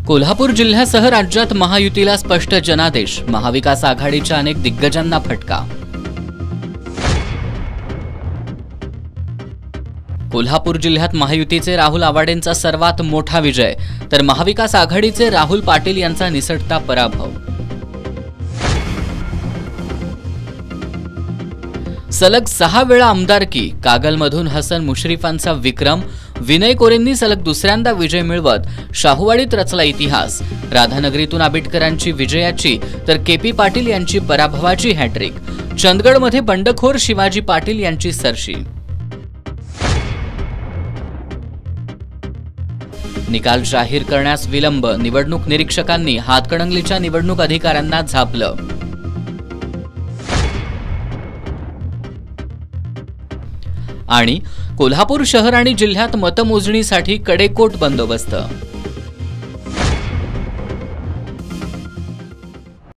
कोल्हापूर जिल्ह्यासह राज्यात महायुतीला स्पष्ट जनादेश, महाविकास आघाडीच्या अनेक दिग्गजांना फटका। कोल्हापूर जिल्ह्यात महायुतीचे राहुल आवाडेंचा सर्वात मोठा विजय, तर महाविकास आघाडीचे राहुल पाटील यांचा निसटता पराभव। सलग 6 वेळा आमदारकी, कागलमधून हसन मुश्रीफांचा विक्रम, विनय कोरेंनी सलग दुसऱ्यांदा विजय मिळवत शाहूवाडीत रचला इतिहास। राधानगरीतून आबिटकरांची विजयाची तर केपी पाटील यांची पराभवाची हॅट्रिक। चंदगडमध्ये बंडखोर शिवाजी पाटील यांची सरशी। निकाल जाहीर करण्यास विलंब, निवडणूक निरीक्षकांनी हातकणंगलेच्या निवडणूक अधिकाऱ्यांना झापलं। आणि कोल्हापूर शहर आणि जिल्ह्यात मतमोजणीसाठी कडेकोट बंदोबस्त।